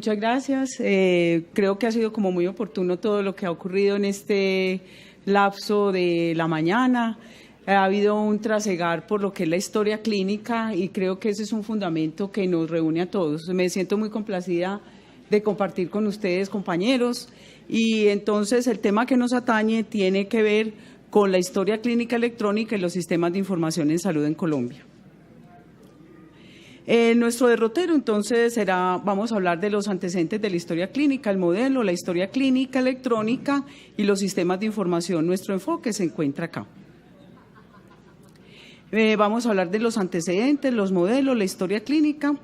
Muchas gracias. Creo que ha sido como muy oportuno todo lo que ha ocurrido en este lapso de la mañana. Ha habido un trasegar por lo que es la historia clínica y creo que ese es un fundamento que nos reúne a todos. Me siento muy complacida de compartir con ustedes, compañeros, y entonces el tema que nos atañe tiene que ver con la historia clínica electrónica y los sistemas de información en salud en Colombia. Nuestro derrotero entonces vamos a hablar de los antecedentes de la historia clínica, el modelo, la historia clínica electrónica y los sistemas de información. Nuestro enfoque se encuentra acá. Vamos a hablar de los antecedentes, los modelos, la historia clínica.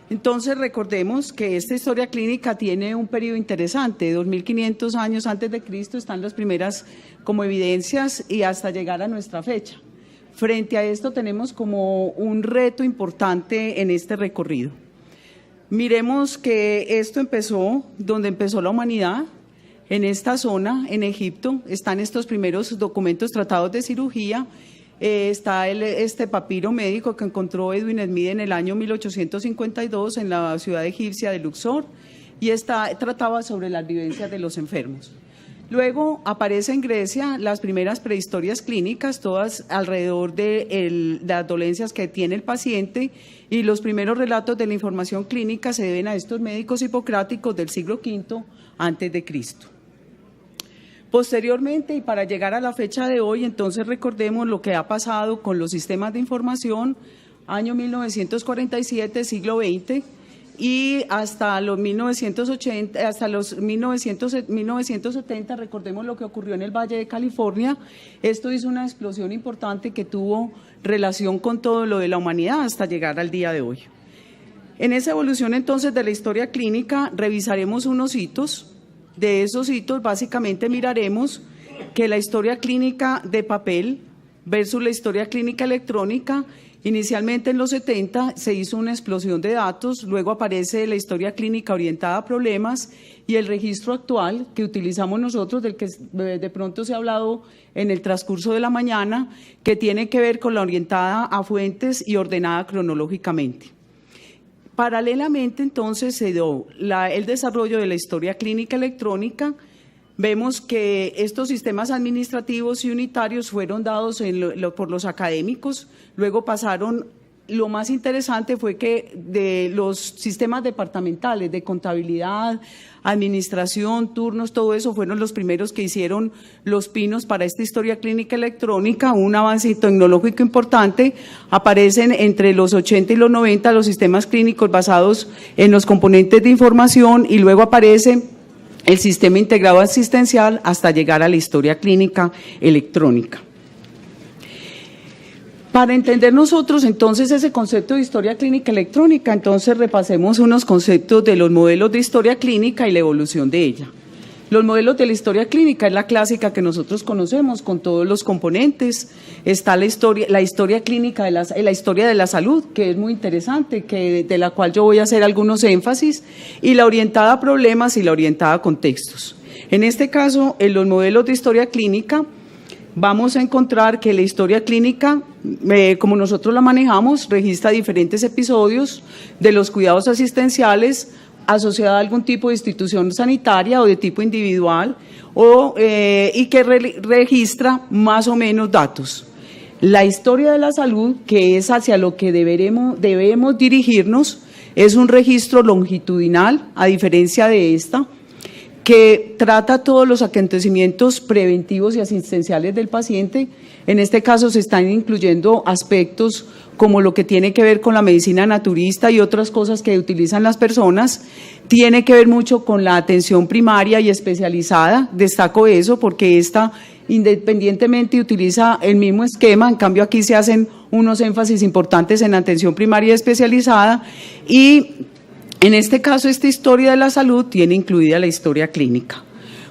Entonces recordemos que esta historia clínica tiene un periodo interesante, 2500 años antes de Cristo están las primeras como evidencias y hasta llegar a nuestra fecha. Frente a esto tenemos como un reto importante en este recorrido. Miremos que esto empezó donde empezó la humanidad, en esta zona, en Egipto, están estos primeros documentos tratados de cirugía. Está este papiro médico que encontró Edwin Smith en el año 1852 en la ciudad egipcia de Luxor y trataba sobre las vivencias de los enfermos. Luego aparece en Grecia las primeras prehistorias clínicas, todas alrededor de las dolencias que tiene el paciente, y los primeros relatos de la información clínica se deben a estos médicos hipocráticos del siglo V antes de Cristo. Posteriormente, y para llegar a la fecha de hoy, entonces recordemos lo que ha pasado con los sistemas de información, año 1947, siglo XX, y hasta los 1980, hasta los 1970, recordemos lo que ocurrió en el Valle de California. Esto hizo una explosión importante que tuvo relación con todo lo de la humanidad hasta llegar al día de hoy. En esa evolución entonces de la historia clínica revisaremos unos hitos. De esos hitos básicamente miraremos que la historia clínica de papel versus la historia clínica electrónica. Inicialmente en los 70 se hizo una explosión de datos, luego aparece la historia clínica orientada a problemas y el registro actual que utilizamos nosotros, del que de pronto se ha hablado en el transcurso de la mañana, que tiene que ver con la orientada a fuentes y ordenada cronológicamente. Paralelamente entonces se dio el desarrollo de la historia clínica electrónica. Vemos que estos sistemas administrativos y unitarios fueron dados por los académicos, luego pasaron, lo más interesante fue que de los sistemas departamentales de contabilidad, administración, turnos, todo eso fueron los primeros que hicieron los pinos para esta historia clínica electrónica, un avance tecnológico importante. Aparecen entre los 80 y los 90 los sistemas clínicos basados en los componentes de información y luego aparece el sistema integrado asistencial hasta llegar a la historia clínica electrónica. Para entender nosotros entonces ese concepto de historia clínica electrónica, entonces repasemos unos conceptos de los modelos de historia clínica y la evolución de ella. Los modelos de la historia clínica es la clásica que nosotros conocemos con todos los componentes. Está la historia clínica, la historia de la salud, que es muy interesante, de la cual yo voy a hacer algunos énfasis, y la orientada a problemas y la orientada a contextos. En este caso, en los modelos de historia clínica, vamos a encontrar que la historia clínica, como nosotros la manejamos, registra diferentes episodios de los cuidados asistenciales asociada a algún tipo de institución sanitaria o de tipo individual y que registra más o menos datos. La historia de la salud, que es hacia lo que debemos dirigirnos, es un registro longitudinal, a diferencia de esta, que trata todos los acontecimientos preventivos y asistenciales del paciente. En este caso se están incluyendo aspectos como lo que tiene que ver con la medicina naturista y otras cosas que utilizan las personas. Tiene que ver mucho con la atención primaria y especializada, destaco eso porque esta independientemente utiliza el mismo esquema, en cambio aquí se hacen unos énfasis importantes en la atención primaria y especializada, y en este caso esta historia de la salud tiene incluida la historia clínica.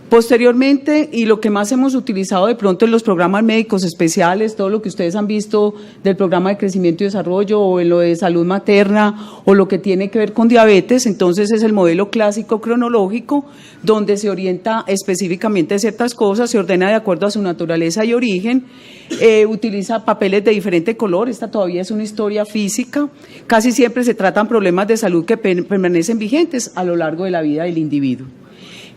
Posteriormente, y lo que más hemos utilizado de pronto en los programas médicos especiales, todo lo que ustedes han visto del programa de crecimiento y desarrollo o en lo de salud materna o lo que tiene que ver con diabetes, entonces es el modelo clásico cronológico donde se orienta específicamente a ciertas cosas, se ordena de acuerdo a su naturaleza y origen, utiliza papeles de diferente color, esta todavía es una historia física, casi siempre se tratan problemas de salud que permanecen vigentes a lo largo de la vida del individuo.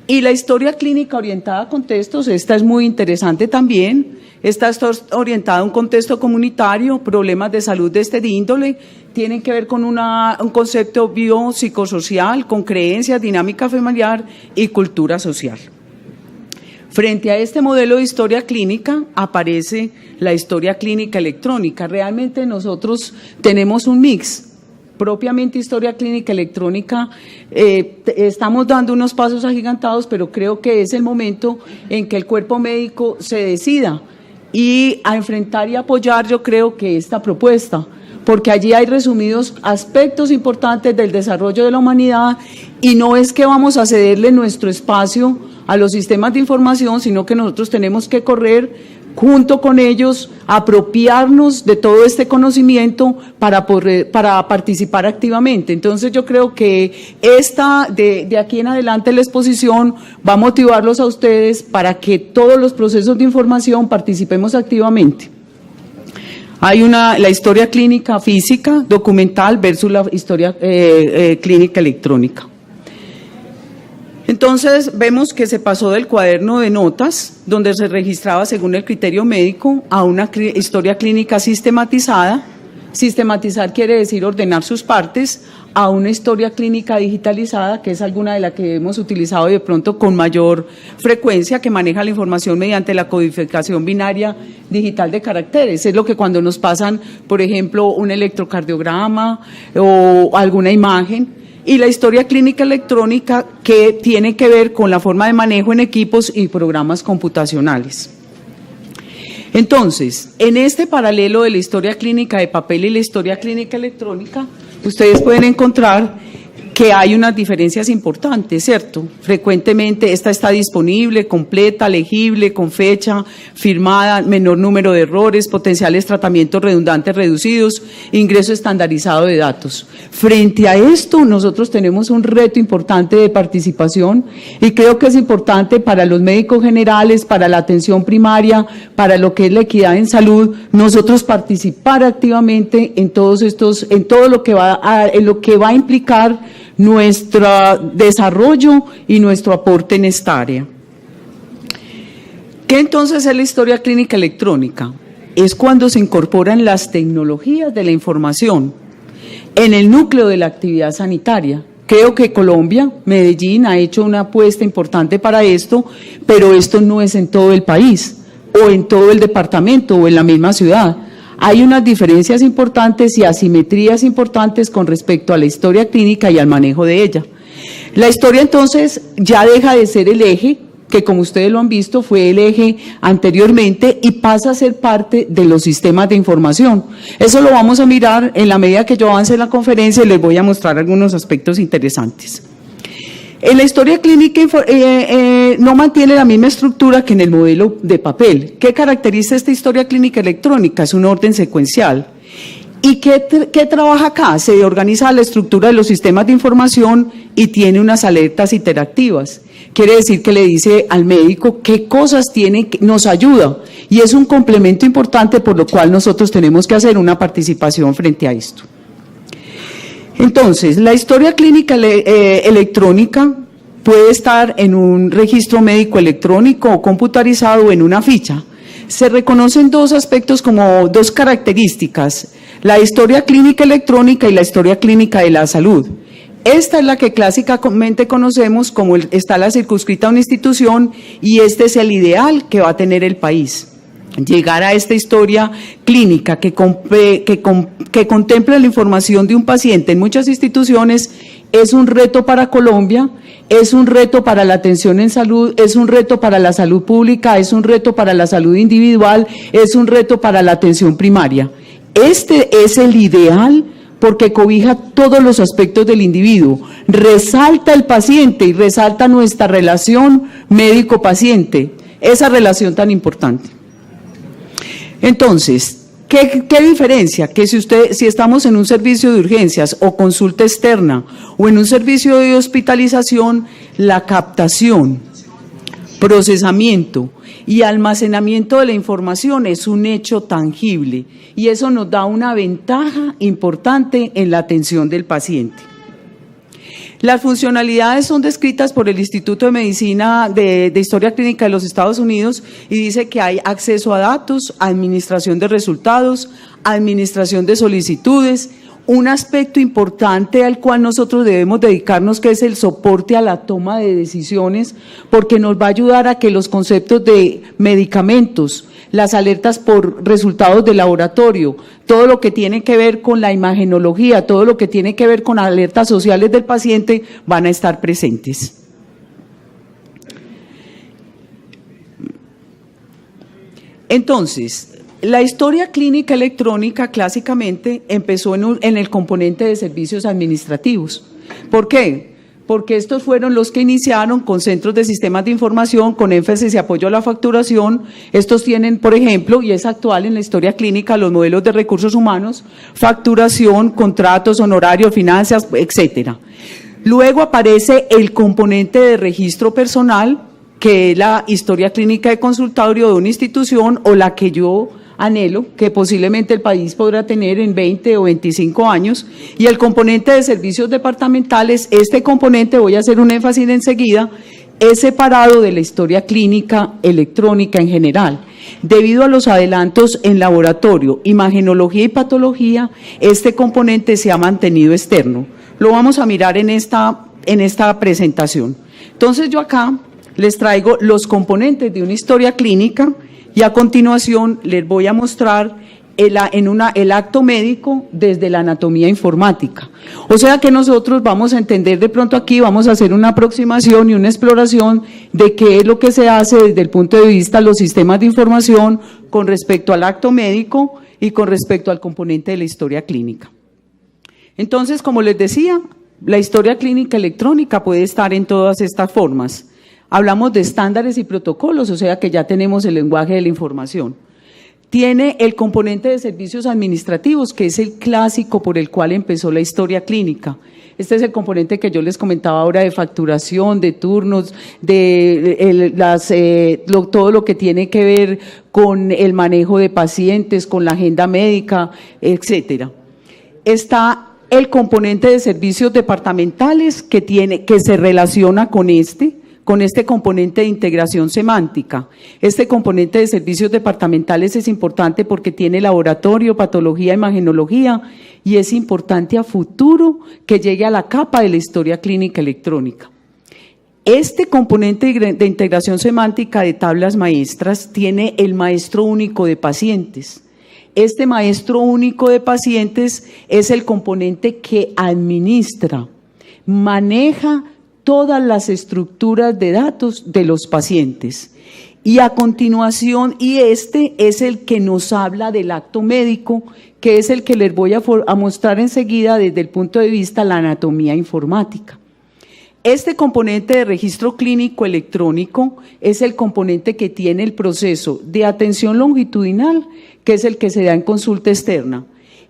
Y la historia clínica orientada a contextos, esta es muy interesante también, esta está orientada a un contexto comunitario, problemas de salud de este índole, tienen que ver con un concepto biopsicosocial, con creencias, dinámica familiar y cultura social. Frente a este modelo de historia clínica aparece la historia clínica electrónica. Realmente nosotros tenemos un mix. Propiamente historia clínica electrónica, estamos dando unos pasos agigantados, pero creo que es el momento en que el cuerpo médico se decida y a enfrentar y apoyar, yo creo que esta propuesta, porque allí hay resumidos aspectos importantes del desarrollo de la humanidad y no es que vamos a cederle nuestro espacio a los sistemas de información, sino que nosotros tenemos que correr junto con ellos, apropiarnos de todo este conocimiento para participar activamente. Entonces yo creo que de aquí en adelante la exposición va a motivarlos a ustedes para que todos los procesos de información participemos activamente. Hay la historia clínica física, documental versus la historia clínica electrónica. Entonces vemos que se pasó del cuaderno de notas, donde se registraba según el criterio médico, a una historia clínica sistematizada. Sistematizar quiere decir ordenar sus partes, a una historia clínica digitalizada, que es alguna de las que hemos utilizado de pronto con mayor frecuencia, que maneja la información mediante la codificación binaria digital de caracteres. Es lo que cuando nos pasan, por ejemplo, un electrocardiograma o alguna imagen. Y la historia clínica electrónica, que tiene que ver con la forma de manejo en equipos y programas computacionales. Entonces, en este paralelo de la historia clínica de papel y la historia clínica electrónica, ustedes pueden encontrar que hay unas diferencias importantes, ¿cierto? Frecuentemente esta está disponible, completa, legible, con fecha, firmada, menor número de errores, potenciales tratamientos redundantes reducidos, ingreso estandarizado de datos. Frente a esto, nosotros tenemos un reto importante de participación y creo que es importante para los médicos generales, para la atención primaria, para lo que es la equidad en salud, nosotros participar activamente en todos estos, en todo lo que va a implicar nuestro desarrollo y nuestro aporte en esta área. ¿Qué entonces es la historia clínica electrónica? Es cuando se incorporan las tecnologías de la información en el núcleo de la actividad sanitaria. Creo que Colombia, Medellín, ha hecho una apuesta importante para esto, pero esto no es en todo el país, o en todo el departamento, o en la misma ciudad. Hay unas diferencias importantes y asimetrías importantes con respecto a la historia clínica y al manejo de ella. La historia entonces ya deja de ser el eje, que como ustedes lo han visto fue el eje anteriormente, y pasa a ser parte de los sistemas de información. Eso lo vamos a mirar en la medida que yo avance en la conferencia y les voy a mostrar algunos aspectos interesantes. En la historia clínica no mantiene la misma estructura que en el modelo de papel. ¿Qué caracteriza esta historia clínica electrónica? Es un orden secuencial. ¿Y qué trabaja acá? Se organiza la estructura de los sistemas de información y tiene unas alertas interactivas. Quiere decir que le dice al médico qué cosas tiene, nos ayuda. Y es un complemento importante por lo cual nosotros tenemos que hacer una participación frente a esto. Entonces, la historia clínica electrónica puede estar en un registro médico electrónico o computarizado o en una ficha. Se reconocen dos aspectos como dos características, la historia clínica electrónica y la historia clínica de la salud. Esta es la que clásicamente conocemos como está la circunscrita a una institución y este es el ideal que va a tener el país. Llegar a esta historia clínica que contempla la información de un paciente en muchas instituciones es un reto para Colombia, es un reto para la atención en salud, es un reto para la salud pública, es un reto para la salud individual, es un reto para la atención primaria. Este es el ideal porque cobija todos los aspectos del individuo, resalta el paciente y resalta nuestra relación médico-paciente, esa relación tan importante. Entonces, ¿qué diferencia? Que si estamos en un servicio de urgencias o consulta externa o en un servicio de hospitalización, la captación, procesamiento y almacenamiento de la información es un hecho tangible y eso nos da una ventaja importante en la atención del paciente. Las funcionalidades son descritas por el Instituto de Medicina de Historia Clínica de los Estados Unidos y dice que hay acceso a datos, administración de resultados, administración de solicitudes, un aspecto importante al cual nosotros debemos dedicarnos, que es el soporte a la toma de decisiones, porque nos va a ayudar a que los conceptos de medicamentos, las alertas por resultados de laboratorio, todo lo que tiene que ver con la imagenología, todo lo que tiene que ver con alertas sociales del paciente van a estar presentes. Entonces, la historia clínica electrónica clásicamente empezó en el componente de servicios administrativos. ¿Por qué? Porque estos fueron los que iniciaron con centros de sistemas de información, con énfasis y apoyo a la facturación. Estos tienen, por ejemplo, y es actual en la historia clínica, los modelos de recursos humanos, facturación, contratos, honorarios, finanzas, etcétera. Luego aparece el componente de registro personal, que es la historia clínica de consultorio de una institución o la que yo anhelo, que posiblemente el país podrá tener en 20 o 25 años, y el componente de servicios departamentales, este componente, voy a hacer un énfasis enseguida, es separado de la historia clínica electrónica en general. Debido a los adelantos en laboratorio, imagenología y patología, este componente se ha mantenido externo. Lo vamos a mirar en esta presentación. Entonces yo acá les traigo los componentes de una historia clínica y a continuación les voy a mostrar el acto médico desde la anatomía informática. O sea que nosotros vamos a entender de pronto aquí, vamos a hacer una aproximación y una exploración de qué es lo que se hace desde el punto de vista de los sistemas de información con respecto al acto médico y con respecto al componente de la historia clínica. Entonces, como les decía, la historia clínica electrónica puede estar en todas estas formas. Hablamos de estándares y protocolos, o sea que ya tenemos el lenguaje de la información. Tiene el componente de servicios administrativos, que es el clásico por el cual empezó la historia clínica. Este es el componente que yo les comentaba ahora de facturación, de turnos, de todo lo que tiene que ver con el manejo de pacientes, con la agenda médica, etcétera. Está el componente de servicios departamentales que se relaciona con este componente de integración semántica. Este componente de servicios departamentales es importante porque tiene laboratorio, patología, imagenología y es importante a futuro que llegue a la capa de la historia clínica electrónica. Este componente de integración semántica de tablas maestras tiene el maestro único de pacientes. Este maestro único de pacientes es el componente que administra, maneja todas las estructuras de datos de los pacientes. Y a continuación, este es el que nos habla del acto médico, que es el que les voy a mostrar enseguida desde el punto de vista de la anatomía informática. Este componente de registro clínico electrónico es el componente que tiene el proceso de atención longitudinal, que es el que se da en consulta externa,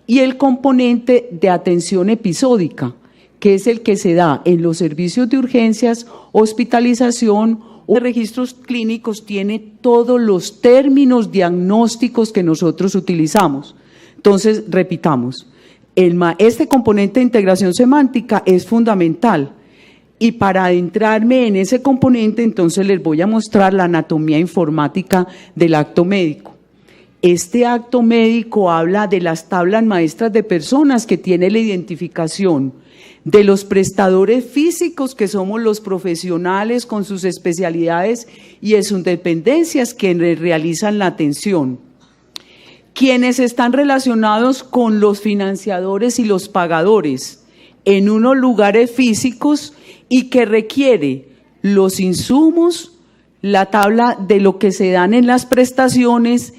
y el componente de atención episódica, que es el que se da en los servicios de urgencias, hospitalización o registros clínicos, tiene todos los términos diagnósticos que nosotros utilizamos. Entonces, repitamos, este componente de integración semántica es fundamental. Y para adentrarme en ese componente, entonces les voy a mostrar la anatomía informática del acto médico. Este acto médico habla de las tablas maestras de personas que tiene la identificación de los prestadores físicos, que somos los profesionales con sus especialidades y en sus dependencias quienes realizan la atención. Quienes están relacionados con los financiadores y los pagadores en unos lugares físicos y que requiere los insumos, la tabla de lo que se dan en las prestaciones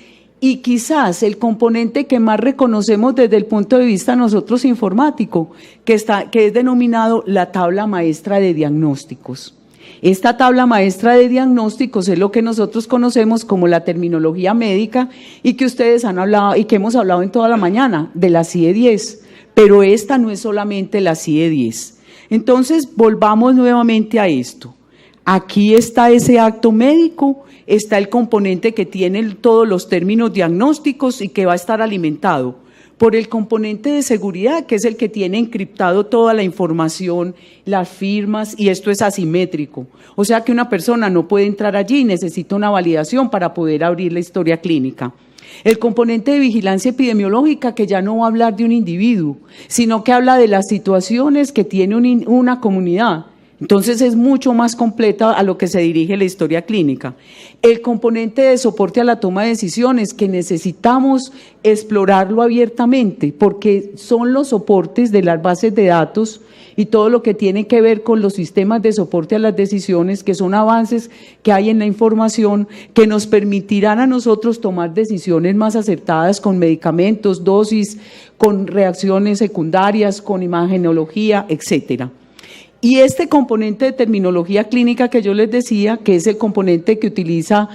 y quizás el componente que más reconocemos desde el punto de vista nosotros informático, que es denominado la tabla maestra de diagnósticos. Esta tabla maestra de diagnósticos es lo que nosotros conocemos como la terminología médica y que ustedes han hablado y que hemos hablado en toda la mañana de la CIE-10, pero esta no es solamente la CIE-10. Entonces, volvamos nuevamente a esto. Aquí está ese acto médico, está el componente que tiene todos los términos diagnósticos y que va a estar alimentado por el componente de seguridad, que es el que tiene encriptado toda la información, las firmas, y esto es asimétrico. O sea que una persona no puede entrar allí y necesita una validación para poder abrir la historia clínica. El componente de vigilancia epidemiológica, que ya no va a hablar de un individuo, sino que habla de las situaciones que tiene una comunidad. Entonces es mucho más completa a lo que se dirige la historia clínica. El componente de soporte a la toma de decisiones, que necesitamos explorarlo abiertamente, porque son los soportes de las bases de datos y todo lo que tiene que ver con los sistemas de soporte a las decisiones, que son avances que hay en la información, que nos permitirán a nosotros tomar decisiones más acertadas con medicamentos, dosis, con reacciones secundarias, con imagenología, etcétera. Y este componente de terminología clínica que yo les decía, que es el componente que utiliza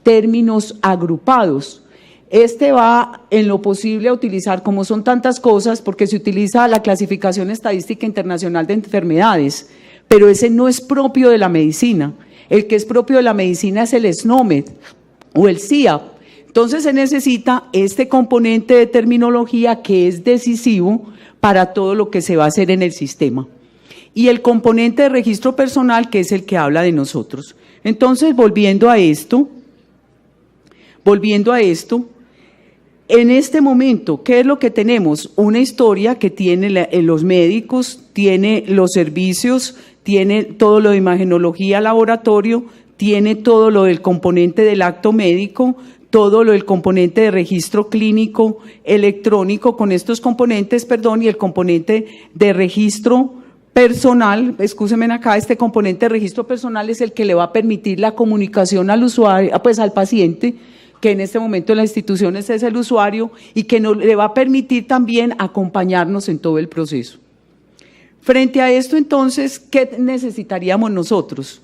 términos agrupados, este va en lo posible a utilizar, como son tantas cosas, porque se utiliza la clasificación estadística internacional de enfermedades, pero ese no es propio de la medicina. El que es propio de la medicina es el SNOMED o el CIAP. Entonces se necesita este componente de terminología que es decisivo para todo lo que se va a hacer en el sistema. Y el componente de registro personal, que es el que habla de nosotros. Entonces, volviendo a esto, en este momento, ¿qué es lo que tenemos? Una historia que tiene los médicos, tiene los servicios, tiene todo lo de imagenología laboratorio, tiene todo lo del componente del acto médico, todo lo del componente de registro clínico electrónico con estos componentes, y el componente de registro personal, excúsenme acá, este componente de registro personal es el que le va a permitir la comunicación al usuario, pues al paciente, que en este momento en las instituciones es el usuario y que le va a permitir también acompañarnos en todo el proceso. Frente a esto, entonces, ¿qué necesitaríamos nosotros?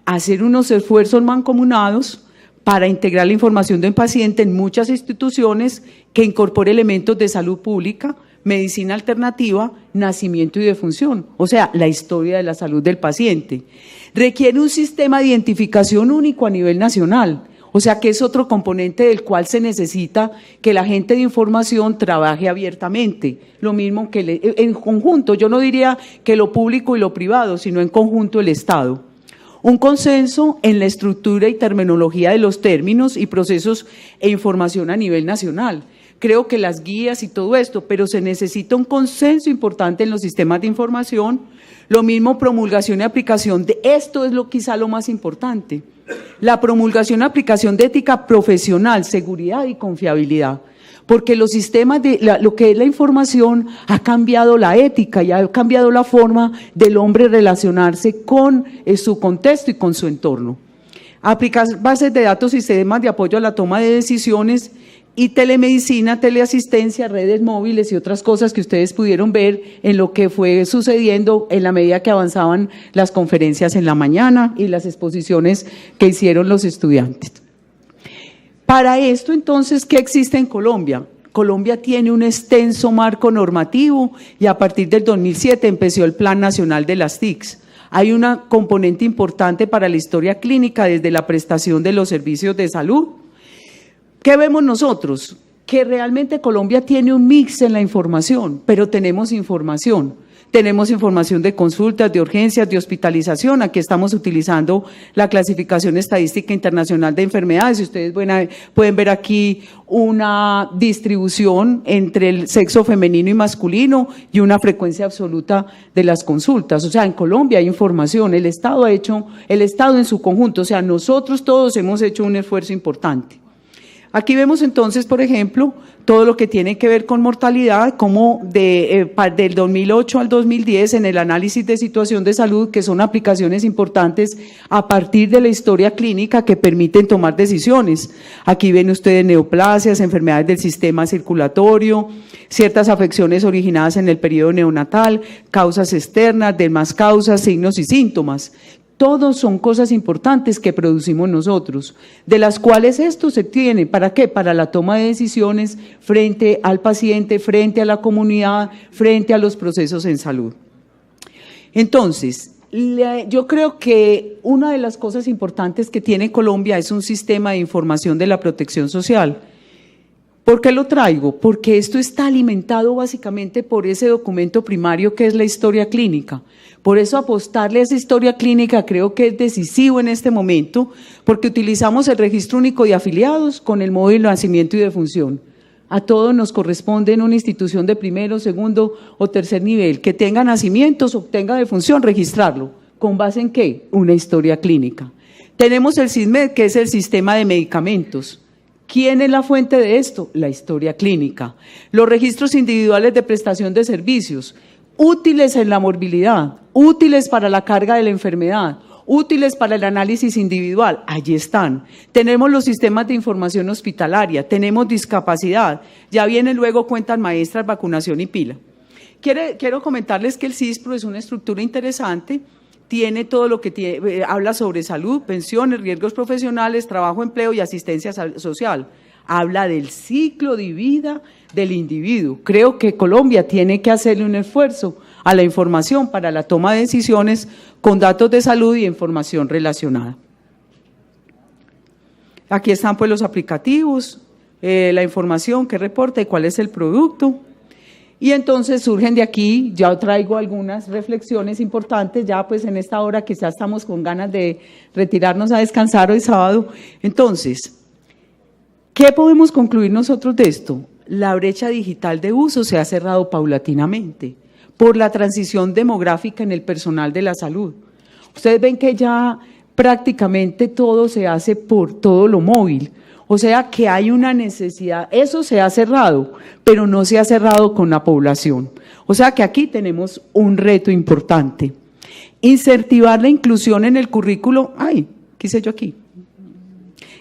Hacer unos esfuerzos mancomunados para integrar la información del paciente en muchas instituciones que incorpore elementos de salud pública, medicina alternativa, nacimiento y defunción, o sea, la historia de la salud del paciente. Requiere un sistema de identificación único a nivel nacional, o sea que es otro componente del cual se necesita que la gente de información trabaje abiertamente, lo mismo que en conjunto, yo no diría que lo público y lo privado, sino en conjunto el Estado. Un consenso en la estructura y terminología de los términos y procesos e información a nivel nacional. Creo que las guías y todo esto, pero se necesita un consenso importante en los sistemas de información, lo mismo promulgación y aplicación de esto es quizá lo más importante, la promulgación y aplicación de ética profesional, seguridad y confiabilidad, porque los sistemas lo que es la información ha cambiado la ética y ha cambiado la forma del hombre relacionarse con su contexto y con su entorno. Aplicar bases de datos y sistemas de apoyo a la toma de decisiones y telemedicina, teleasistencia, redes móviles y otras cosas que ustedes pudieron ver en lo que fue sucediendo en la medida que avanzaban las conferencias en la mañana y las exposiciones que hicieron los estudiantes. Para esto, entonces, ¿qué existe en Colombia? Colombia tiene un extenso marco normativo y a partir del 2007 empezó el Plan Nacional de las TICs. Hay una componente importante para la historia clínica desde la prestación de los servicios de salud. ¿Qué vemos nosotros? Que realmente Colombia tiene un mix en la información, pero tenemos información. Tenemos información de consultas, de urgencias, de hospitalización. Aquí estamos utilizando la clasificación estadística internacional de enfermedades. Y ustedes pueden ver aquí una distribución entre el sexo femenino y masculino y una frecuencia absoluta de las consultas. O sea, en Colombia hay información. El Estado en su conjunto, o sea, nosotros todos hemos hecho un esfuerzo importante. Aquí vemos entonces, por ejemplo, todo lo que tiene que ver con mortalidad, como del 2008 al 2010 en el análisis de situación de salud, que son aplicaciones importantes a partir de la historia clínica que permiten tomar decisiones. Aquí ven ustedes neoplasias, enfermedades del sistema circulatorio, ciertas afecciones originadas en el periodo neonatal, causas externas, demás causas, signos y síntomas. Todos son cosas importantes que producimos nosotros, de las cuales esto se tiene, ¿para qué? Para la toma de decisiones frente al paciente, frente a la comunidad, frente a los procesos en salud. Entonces, yo creo que una de las cosas importantes que tiene Colombia es un sistema de información de la protección social. ¿Por qué lo traigo? Porque esto está alimentado básicamente por ese documento primario que es la historia clínica. Por eso apostarle a esa historia clínica creo que es decisivo en este momento, porque utilizamos el registro único de afiliados con el módulo de nacimiento y defunción. A todos nos corresponde en una institución de primero, segundo o tercer nivel que tenga nacimientos o tenga defunción, registrarlo. ¿Con base en qué? Una historia clínica. Tenemos el SISMED, que es el sistema de medicamentos. ¿Quién es la fuente de esto? La historia clínica. Los registros individuales de prestación de servicios, útiles en la morbilidad, útiles para la carga de la enfermedad, útiles para el análisis individual, allí están. Tenemos los sistemas de información hospitalaria, tenemos discapacidad, ya vienen luego cuentas maestras, vacunación y pila. Quiero comentarles que el CISPRO es una estructura interesante, tiene todo lo que habla sobre salud, pensiones, riesgos profesionales, trabajo, empleo y asistencia social. Habla del ciclo de vida del individuo. Creo que Colombia tiene que hacerle un esfuerzo a la información para la toma de decisiones con datos de salud y información relacionada. Aquí están pues los aplicativos, la información que reporta y cuál es el producto. Y entonces surgen de aquí, ya traigo algunas reflexiones importantes, ya pues en esta hora que ya estamos con ganas de retirarnos a descansar hoy sábado. Entonces, ¿qué podemos concluir nosotros de esto? La brecha digital de uso se ha cerrado paulatinamente por la transición demográfica en el personal de la salud. Ustedes ven que ya prácticamente todo se hace por todo lo móvil. O sea que hay una necesidad, eso se ha cerrado, pero no se ha cerrado con la población. O sea que aquí tenemos un reto importante. Incentivar la inclusión en el currículo, ¿qué hice yo aquí?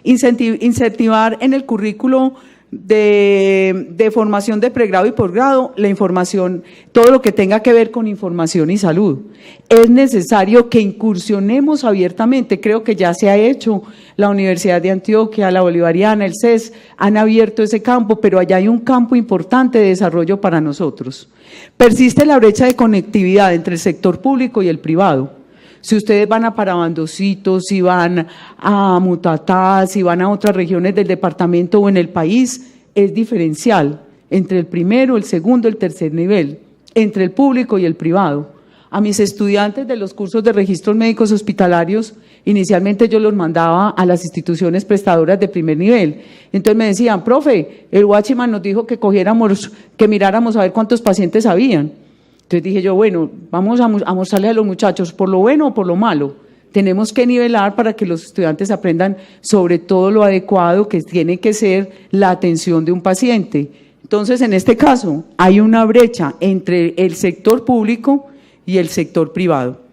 Incentivar en el currículo de formación de pregrado y posgrado la información, todo lo que tenga que ver con información y salud. Es necesario que incursionemos abiertamente, creo que ya se ha hecho, la Universidad de Antioquia, la Bolivariana, el CES, han abierto ese campo, pero allá hay un campo importante de desarrollo para nosotros. Persiste la brecha de conectividad entre el sector público y el privado. Si ustedes van a Parabandocitos, si van a Mutatá, si van a otras regiones del departamento o en el país, es diferencial entre el primero, el segundo, el tercer nivel, entre el público y el privado. A mis estudiantes de los cursos de registros médicos hospitalarios, inicialmente yo los mandaba a las instituciones prestadoras de primer nivel. Entonces me decían, profe, el Watchman nos dijo que miráramos a ver cuántos pacientes habían. Entonces dije yo, bueno, vamos a mostrarles a los muchachos por lo bueno o por lo malo. Tenemos que nivelar para que los estudiantes aprendan sobre todo lo adecuado que tiene que ser la atención de un paciente. Entonces, en este caso, hay una brecha entre el sector público y el sector privado.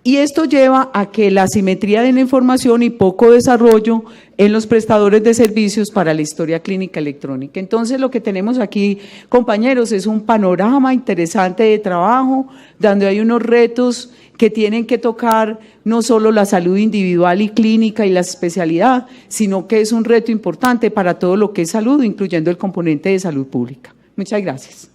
Y esto lleva a que la asimetría de la información y poco desarrollo en los prestadores de servicios para la historia clínica electrónica. Entonces, lo que tenemos aquí, compañeros, es un panorama interesante de trabajo, donde hay unos retos que tienen que tocar no solo la salud individual y clínica y la especialidad, sino que es un reto importante para todo lo que es salud, incluyendo el componente de salud pública. Muchas gracias.